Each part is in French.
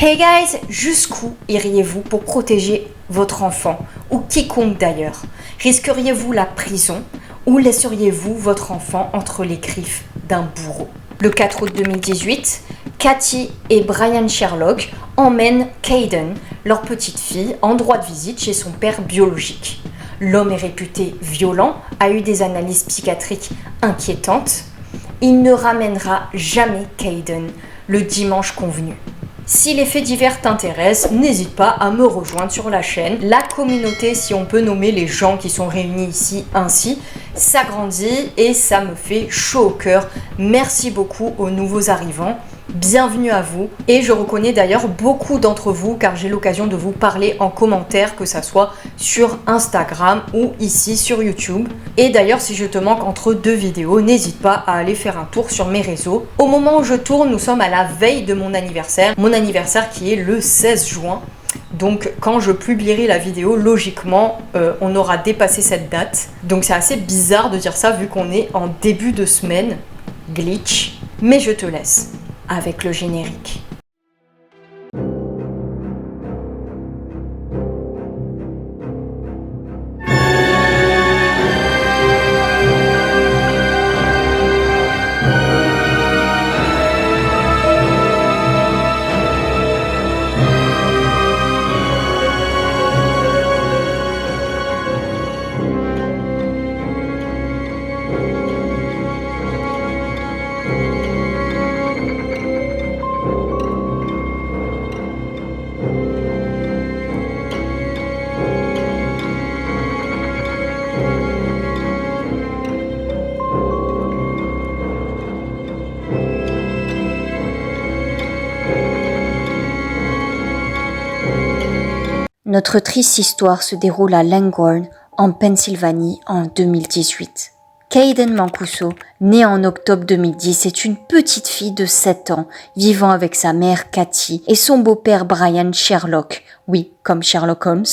Hey guys, jusqu'où iriez-vous pour protéger votre enfant ou quiconque d'ailleurs? Risqueriez-vous la prison ou laisseriez-vous votre enfant entre les griffes d'un bourreau? Le 4 août 2018, Cathy et Brian Sherlock emmènent Caden, leur petite fille, en droit de visite chez son père biologique. L'homme est réputé violent, a eu des analyses psychiatriques inquiétantes. Il ne ramènera jamais Caden le dimanche convenu. Si les faits divers t'intéressent, n'hésite pas à me rejoindre sur la chaîne. La communauté, si on peut nommer les gens qui sont réunis ici ainsi, s'agrandit et ça me fait chaud au cœur. Merci beaucoup aux nouveaux arrivants. Bienvenue à vous. Et je reconnais d'ailleurs beaucoup d'entre vous car j'ai l'occasion de vous parler en commentaire, que ça soit sur Instagram ou ici sur YouTube. Et d'ailleurs, si je te manque entre deux vidéos, n'hésite pas à aller faire un tour sur mes réseaux. Au moment où je tourne, nous sommes à la veille de mon anniversaire. Mon anniversaire qui est le 16 juin. Donc quand je publierai la vidéo, logiquement, on aura dépassé cette date. Donc c'est assez bizarre de dire ça vu qu'on est en début de semaine. Glitch. Mais je te laisse avec le générique. Notre triste histoire se déroule à Langhorne, en Pennsylvanie, en 2018. Caden Mancuso, née en octobre 2010, est une petite fille de 7 ans, vivant avec sa mère Cathy et son beau-père Brian Sherlock, oui, comme Sherlock Holmes,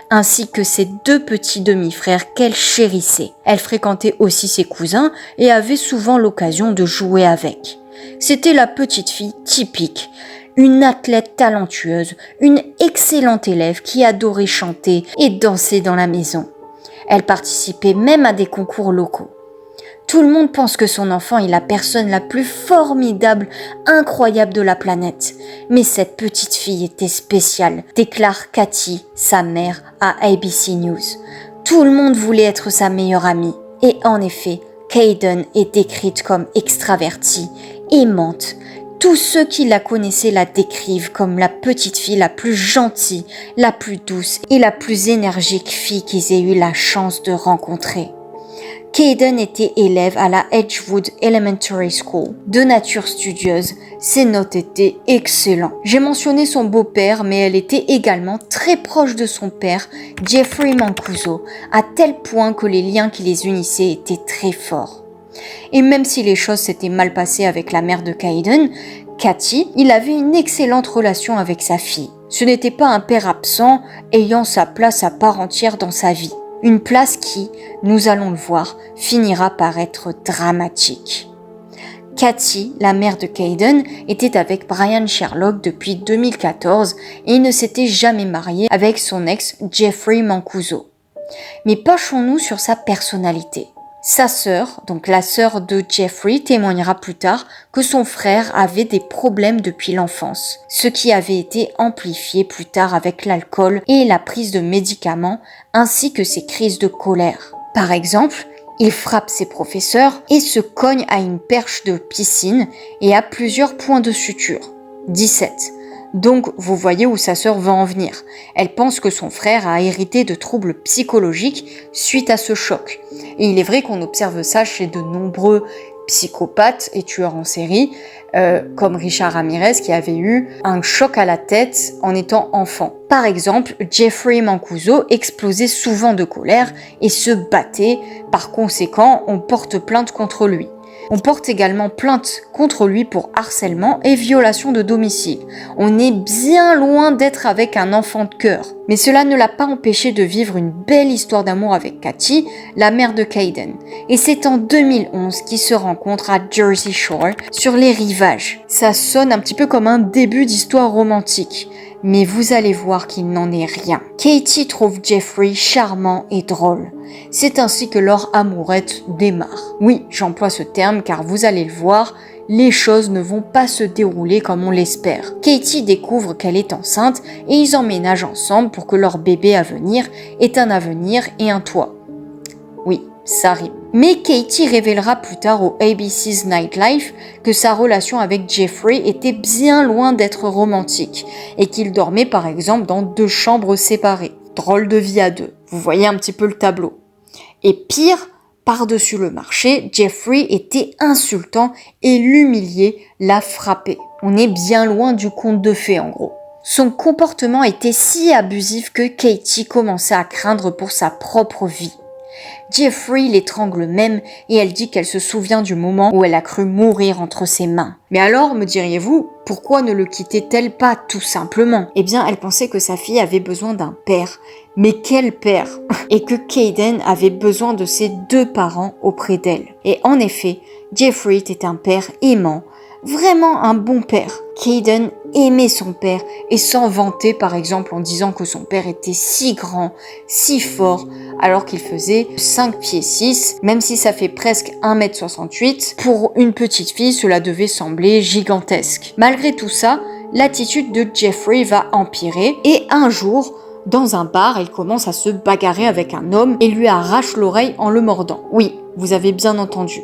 ainsi que ses deux petits demi-frères qu'elle chérissait. Elle fréquentait aussi ses cousins et avait souvent l'occasion de jouer avec. C'était la petite fille typique. Une athlète talentueuse, une excellente élève qui adorait chanter et danser dans la maison. Elle participait même à des concours locaux. Tout le monde pense que son enfant est la personne la plus formidable, incroyable de la planète. Mais cette petite fille était spéciale, déclare Cathy, sa mère, à ABC News. Tout le monde voulait être sa meilleure amie. Et en effet, Caden est décrite comme extravertie, aimante. Tous ceux qui la connaissaient la décrivent comme la petite fille la plus gentille, la plus douce et la plus énergique fille qu'ils aient eu la chance de rencontrer. Caden était élève à la Edgewood Elementary School. De nature studieuse, ses notes étaient excellentes. J'ai mentionné son beau-père, mais elle était également très proche de son père, Jeffrey Mancuso, à tel point que les liens qui les unissaient étaient très forts. Et même si les choses s'étaient mal passées avec la mère de Caden, Cathy, il avait une excellente relation avec sa fille. Ce n'était pas un père absent, ayant sa place à part entière dans sa vie. Une place qui, nous allons le voir, finira par être dramatique. Cathy, la mère de Caden, était avec Brian Sherlock depuis 2014 et il ne s'était jamais marié avec son ex Jeffrey Mancuso. Mais penchons-nous sur sa personnalité. Sa sœur, donc la sœur de Jeffrey, témoignera plus tard que son frère avait des problèmes depuis l'enfance, ce qui avait été amplifié plus tard avec l'alcool et la prise de médicaments, ainsi que ses crises de colère. Par exemple, il frappe ses professeurs et se cogne à une perche de piscine et à plusieurs points de suture. 17. Donc, vous voyez où sa sœur va en venir. Elle pense que son frère a hérité de troubles psychologiques suite à ce choc. Et il est vrai qu'on observe ça chez de nombreux psychopathes et tueurs en série, comme Richard Ramirez qui avait eu un choc à la tête en étant enfant. Par exemple, Jeffrey Mancuso explosait souvent de colère et se battait. Par conséquent, on porte plainte contre lui. On porte également plainte contre lui pour harcèlement et violation de domicile. On est bien loin d'être avec un enfant de cœur. Mais cela ne l'a pas empêché de vivre une belle histoire d'amour avec Katie, la mère de Kayden. Et c'est en 2011 qu'ils se rencontrent à Jersey Shore, sur les rivages. Ça sonne un petit peu comme un début d'histoire romantique. Mais vous allez voir qu'il n'en est rien. Katie trouve Jeffrey charmant et drôle. C'est ainsi que leur amourette démarre. Oui, j'emploie ce terme car vous allez le voir, les choses ne vont pas se dérouler comme on l'espère. Katie découvre qu'elle est enceinte et ils emménagent ensemble pour que leur bébé à venir ait un avenir et un toit. Oui, ça rime. Mais Katie révélera plus tard au ABC's Nightlife que sa relation avec Jeffrey était bien loin d'être romantique et qu'ils dormaient par exemple dans 2 chambres séparées. Drôle de vie à 2. Vous voyez un petit peu le tableau. Et pire, par-dessus le marché, Jeffrey était insultant et l'humiliait, la frappait. On est bien loin du conte de fées en gros. Son comportement était si abusif que Katie commençait à craindre pour sa propre vie. Jeffrey l'étrangle même et elle dit qu'elle se souvient du moment où elle a cru mourir entre ses mains. Mais alors, me diriez-vous, pourquoi ne le quittait-elle pas tout simplement ? Eh bien, elle pensait que sa fille avait besoin d'un père. Mais quel père ? Et que Kayden avait besoin de ses 2 parents auprès d'elle. Et en effet, Jeffrey était un père aimant, vraiment un bon père. Kayden aimait son père et s'en vantait par exemple en disant que son père était si grand, si fort, alors qu'il faisait 5 pieds 6, même si ça fait presque 1m68. Pour une petite fille, cela devait sembler gigantesque. Malgré tout ça, l'attitude de Jeffrey va empirer et un jour, dans un bar, elle commence à se bagarrer avec un homme et lui arrache l'oreille en le mordant. Oui, vous avez bien entendu.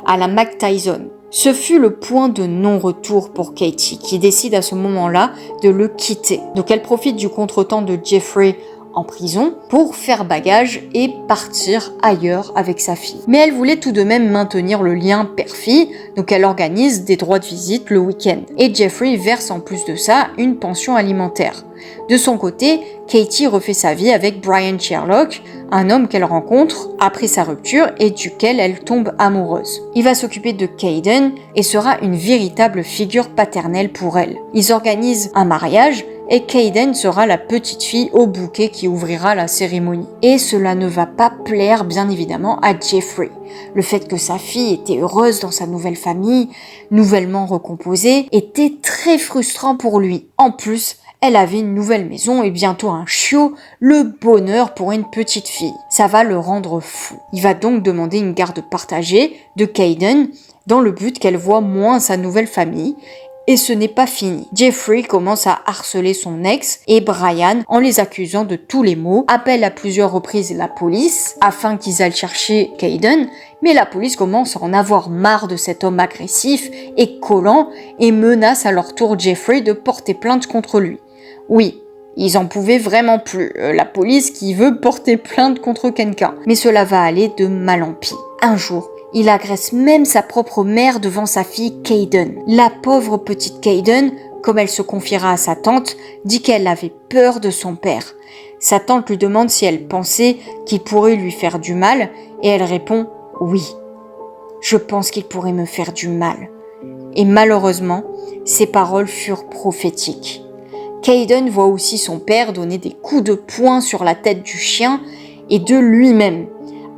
À la Mike Tyson. Ce fut le point de non-retour pour Katie, qui décide à ce moment-là de le quitter. Donc elle profite du contretemps de Jeffrey en prison pour faire bagage et partir ailleurs avec sa fille. Mais elle voulait tout de même maintenir le lien père-fille, donc elle organise des droits de visite le week-end. Et Jeffrey verse en plus de ça une pension alimentaire. De son côté, Katie refait sa vie avec Brian Sherlock, un homme qu'elle rencontre après sa rupture et duquel elle tombe amoureuse. Il va s'occuper de Kayden et sera une véritable figure paternelle pour elle. Ils organisent un mariage et Kayden sera la petite fille au bouquet qui ouvrira la cérémonie. Et cela ne va pas plaire bien évidemment à Jeffrey. Le fait que sa fille était heureuse dans sa nouvelle famille, nouvellement recomposée, était très frustrant pour lui. En plus, elle avait une nouvelle maison et bientôt un chiot, le bonheur pour une petite fille. Ça va le rendre fou. Il va donc demander une garde partagée de Kayden dans le but qu'elle voie moins sa nouvelle famille. Et ce n'est pas fini. Jeffrey commence à harceler son ex et Brian en les accusant de tous les maux, appelle à plusieurs reprises la police afin qu'ils aillent chercher Kayden, mais la police commence à en avoir marre de cet homme agressif et collant et menace à leur tour Jeffrey de porter plainte contre lui. Oui, ils en pouvaient vraiment plus, la police qui veut porter plainte contre quelqu'un. Mais cela va aller de mal en pis. Un jour, il agresse même sa propre mère devant sa fille Kayden. La pauvre petite Kayden, comme elle se confiera à sa tante, dit qu'elle avait peur de son père. Sa tante lui demande si elle pensait qu'il pourrait lui faire du mal et elle répond « Oui, je pense qu'il pourrait me faire du mal. » Et malheureusement, ses paroles furent prophétiques. Kayden voit aussi son père donner des coups de poing sur la tête du chien et de lui-même.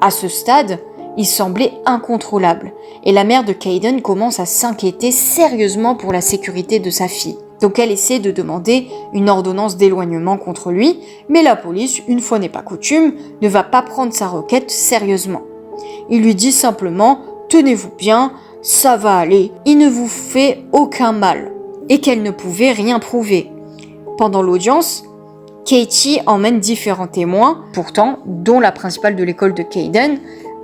À ce stade, il semblait incontrôlable et la mère de Kayden commence à s'inquiéter sérieusement pour la sécurité de sa fille. Donc elle essaie de demander une ordonnance d'éloignement contre lui, mais la police, une fois n'est pas coutume, ne va pas prendre sa requête sérieusement. Il lui dit simplement « Tenez-vous bien, ça va aller, il ne vous fait aucun mal » et qu'elle ne pouvait rien prouver. Pendant l'audience, Katie emmène différents témoins, pourtant, dont la principale de l'école de Kayden,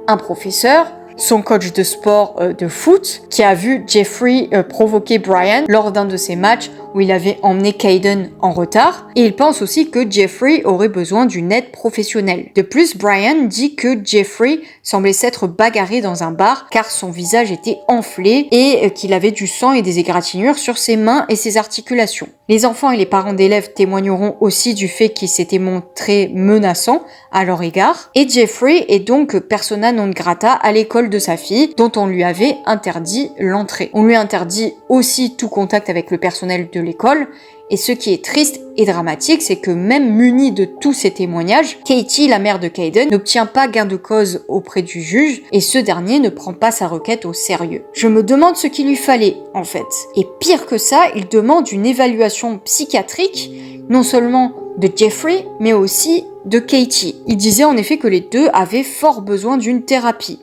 un professeur, son coach de sport de foot, qui a vu Jeffrey provoquer Brian lors d'un de ses matchs où il avait emmené Kayden en retard, et il pense aussi que Jeffrey aurait besoin d'une aide professionnelle. De plus, Brian dit que Jeffrey semblait s'être bagarré dans un bar car son visage était enflé et qu'il avait du sang et des égratignures sur ses mains et ses articulations. Les enfants et les parents d'élèves témoigneront aussi du fait qu'il s'était montré menaçant à leur égard, et Jeffrey est donc persona non grata à l'école de sa fille, dont on lui avait interdit l'entrée. On lui interdit aussi tout contact avec le personnel de l'école, et ce qui est triste et dramatique, c'est que même munie de tous ces témoignages, Katie, la mère de Kayden, n'obtient pas gain de cause auprès du juge, et ce dernier ne prend pas sa requête au sérieux. Je me demande ce qu'il lui fallait, en fait. Et pire que ça, il demande une évaluation psychiatrique, non seulement de Jeffrey, mais aussi de Katie. Il disait en effet que les deux avaient fort besoin d'une thérapie.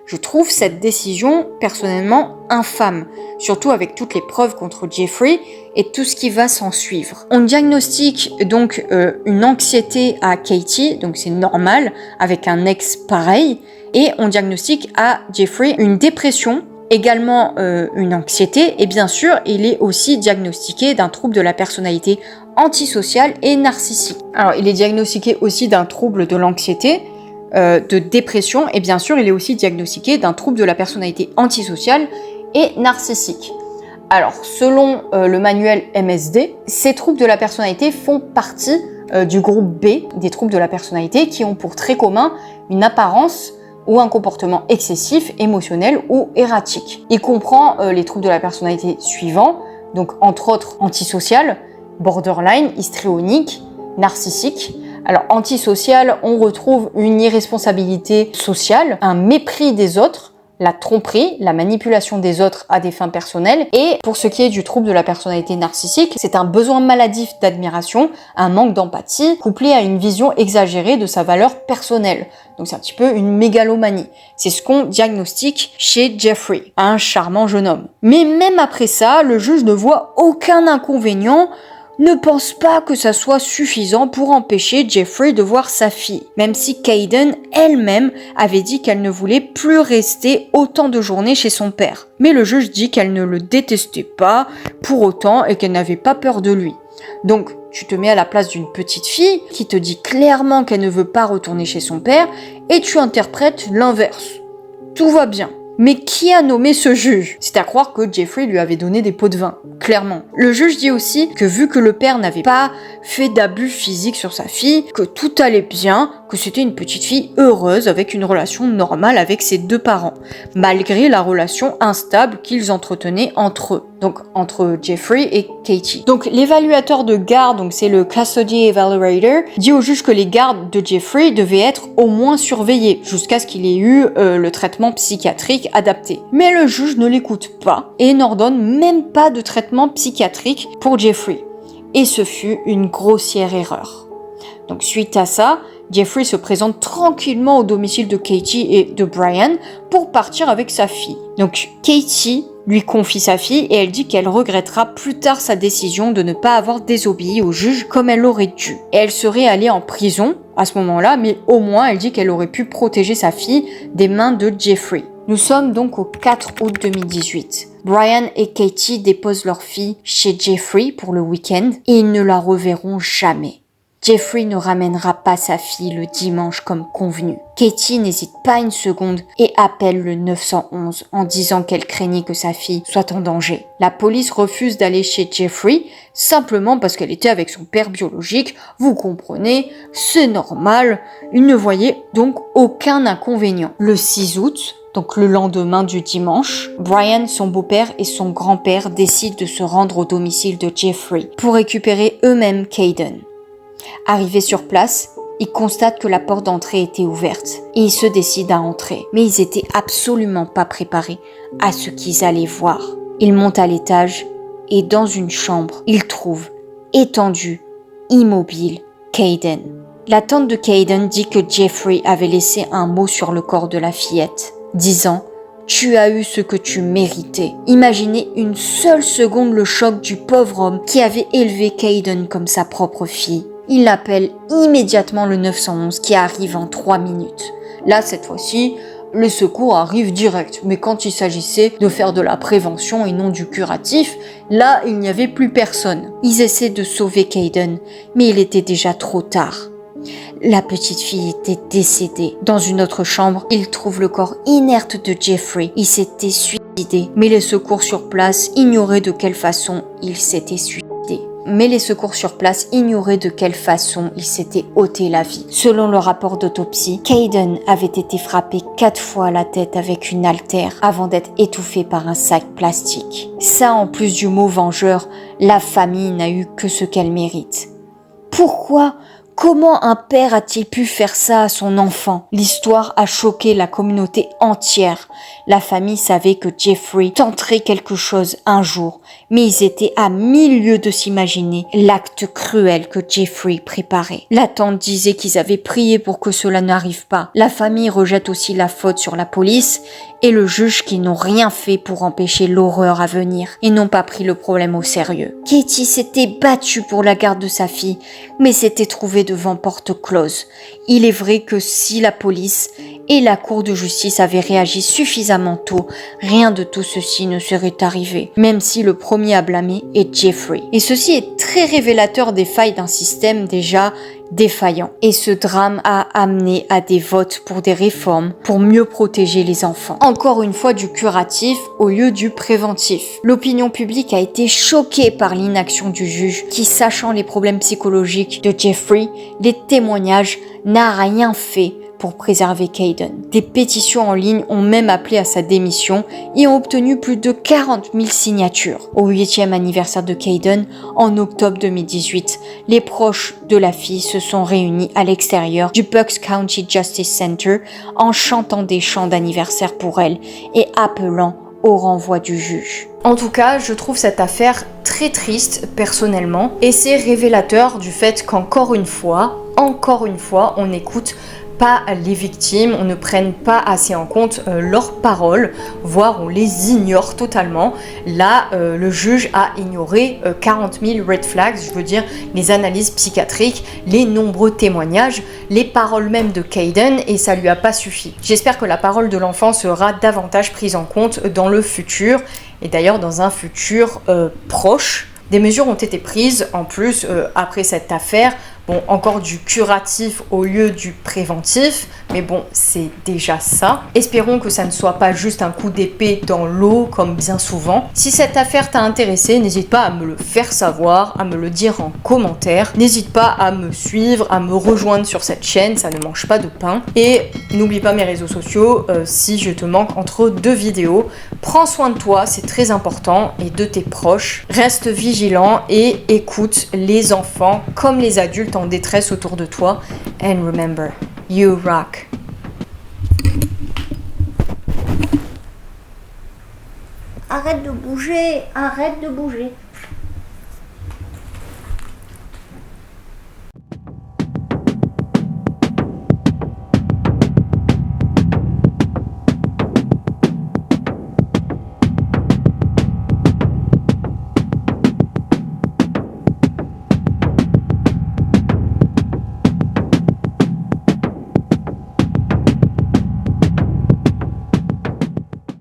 Je trouve cette décision personnellement infâme, surtout avec toutes les preuves contre Jeffrey et tout ce qui va s'en suivre. On diagnostique donc une anxiété à Katie, donc c'est normal avec un ex pareil, et on diagnostique à Jeffrey une dépression, également une anxiété, et bien sûr il est aussi diagnostiqué d'un trouble de la personnalité antisociale et narcissique. Alors il est diagnostiqué aussi d'un trouble de l'anxiété, de dépression, et bien sûr il est aussi diagnostiqué d'un trouble de la personnalité antisociale et narcissique. Alors selon le manuel MSD, ces troubles de la personnalité font partie du groupe B des troubles de la personnalité qui ont pour trait commun une apparence ou un comportement excessif, émotionnel ou erratique. Il comprend les troubles de la personnalité suivants, donc entre autres antisocial, borderline, histrionique, narcissique. Alors, antisocial, on retrouve une irresponsabilité sociale, un mépris des autres, la tromperie, la manipulation des autres à des fins personnelles. Et pour ce qui est du trouble de la personnalité narcissique, c'est un besoin maladif d'admiration, un manque d'empathie, couplé à une vision exagérée de sa valeur personnelle. Donc c'est un petit peu une mégalomanie. C'est ce qu'on diagnostique chez Jeffrey, un charmant jeune homme. Mais même après ça, le juge ne voit aucun inconvénient, ne pense pas que ça soit suffisant pour empêcher Jeffrey de voir sa fille, même si Kayden elle-même avait dit qu'elle ne voulait plus rester autant de journées chez son père. Mais le juge dit qu'elle ne le détestait pas pour autant et qu'elle n'avait pas peur de lui. Donc, tu te mets à la place d'une petite fille qui te dit clairement qu'elle ne veut pas retourner chez son père et tu interprètes l'inverse. Tout va bien. Mais qui a nommé ce juge? C'est à croire que Jeffrey lui avait donné des pots de vin, clairement. Le juge dit aussi que vu que le père n'avait pas fait d'abus physique sur sa fille, que tout allait bien, que c'était une petite fille heureuse avec une relation normale avec ses deux parents, malgré la relation instable qu'ils entretenaient entre eux. Donc entre Jeffrey et Katie. Donc l'évaluateur de garde, donc c'est le custody evaluator, dit au juge que les gardes de Jeffrey devaient être au moins surveillés jusqu'à ce qu'il ait eu le traitement psychiatrique adapté. Mais le juge ne l'écoute pas et n'ordonne même pas de traitement psychiatrique pour Jeffrey. Et ce fut une grossière erreur. Donc suite à ça, Jeffrey se présente tranquillement au domicile de Katie et de Brian pour partir avec sa fille. Donc Katie lui confie sa fille et elle dit qu'elle regrettera plus tard sa décision de ne pas avoir désobéi au juge comme elle aurait dû. Et elle serait allée en prison à ce moment-là, mais au moins elle dit qu'elle aurait pu protéger sa fille des mains de Jeffrey. Nous sommes donc au 4 août 2018. Brian et Katie déposent leur fille chez Jeffrey pour le week-end et ils ne la reverront jamais. Jeffrey ne ramènera pas sa fille le dimanche comme convenu. Katie n'hésite pas une seconde et appelle le 911 en disant qu'elle craignait que sa fille soit en danger. La police refuse d'aller chez Jeffrey simplement parce qu'elle était avec son père biologique. Vous comprenez, c'est normal. Ils ne voyaient donc aucun inconvénient. Le 6 août, donc le lendemain du dimanche, Brian, son beau-père et son grand-père décident de se rendre au domicile de Jeffrey pour récupérer eux-mêmes Kayden. Arrivés sur place, ils constatent que la porte d'entrée était ouverte et ils se décident à entrer. Mais ils étaient absolument pas préparés à ce qu'ils allaient voir. Ils montent à l'étage et dans une chambre, ils trouvent, étendu, immobile, Kayden. La tante de Kayden dit que Jeffrey avait laissé un mot sur le corps de la fillette, disant « Tu as eu ce que tu méritais ». Imaginez une seule seconde le choc du pauvre homme qui avait élevé Kayden comme sa propre fille. Il appelle immédiatement le 911 qui arrive en 3 minutes. Là, cette fois-ci, les secours arrivent direct. Mais quand il s'agissait de faire de la prévention et non du curatif, là, il n'y avait plus personne. Ils essaient de sauver Kayden, mais il était déjà trop tard. La petite fille était décédée. Dans une autre chambre, ils trouvent le corps inerte de Jeffrey. Il s'était suicidé, mais les secours sur place ignoraient de quelle façon il s'était suicidé. Il s'était ôté la vie. Selon le rapport d'autopsie, Kayden avait été frappé 4 fois à la tête avec une haltère avant d'être étouffé par un sac plastique. Ça, en plus du mot vengeur, la famille n'a eu que ce qu'elle mérite. Pourquoi ? Comment un père a-t-il pu faire ça à son enfant ? L'histoire a choqué la communauté entière. La famille savait que Jeffrey tenterait quelque chose un jour, mais ils étaient à 1000 lieues de s'imaginer l'acte cruel que Jeffrey préparait. La tante disait qu'ils avaient prié pour que cela n'arrive pas. La famille rejette aussi la faute sur la police et le juge qui n'ont rien fait pour empêcher l'horreur à venir et n'ont pas pris le problème au sérieux. Katie s'était battue pour la garde de sa fille, mais s'était trouvée devant porte close. Il est vrai que si la police et la cour de justice avaient réagi suffisamment tôt, rien de tout ceci ne serait arrivé, même si le premier à blâmer est Jeffrey. Et ceci est très révélateur des failles d'un système déjà défaillant. Et ce drame a amené à des votes pour des réformes pour mieux protéger les enfants. Encore une fois du curatif au lieu du préventif. L'opinion publique a été choquée par l'inaction du juge qui, sachant les problèmes psychologiques de Jeffrey, les témoignages, n'a rien fait pour préserver Kayden. Des pétitions en ligne ont même appelé à sa démission et ont obtenu plus de 40 000 signatures. Au 8e anniversaire de Kayden, en octobre 2018, les proches de la fille se sont réunis à l'extérieur du Bucks County Justice Center en chantant des chants d'anniversaire pour elle et appelant au renvoi du juge. En tout cas, je trouve cette affaire très triste personnellement et c'est révélateur du fait qu'encore une fois, on n'écoute pas les victimes, on ne prenne pas assez en compte leurs paroles, voire on les ignore totalement. Là, le juge a ignoré 40 000 red flags, je veux dire les analyses psychiatriques, les nombreux témoignages, les paroles même de Kayden, et ça lui a pas suffi. J'espère que la parole de l'enfant sera davantage prise en compte dans le futur, et d'ailleurs dans un futur proche. Des mesures ont été prises en plus après cette affaire. Bon, encore du curatif au lieu du préventif, mais bon, c'est déjà ça. Espérons que ça ne soit pas juste un coup d'épée dans l'eau, comme bien souvent. Si cette affaire t'a intéressé, n'hésite pas à me le faire savoir, à me le dire en commentaire. N'hésite pas à me suivre, à me rejoindre sur cette chaîne, ça ne mange pas de pain. Et n'oublie pas mes réseaux sociaux si je te manque entre 2 vidéos. Prends soin de toi, c'est très important, et de tes proches. Reste vigilant et écoute les enfants comme les adultes en détresse autour de toi. And remember, you rock. Arrête de bouger, arrête de bouger.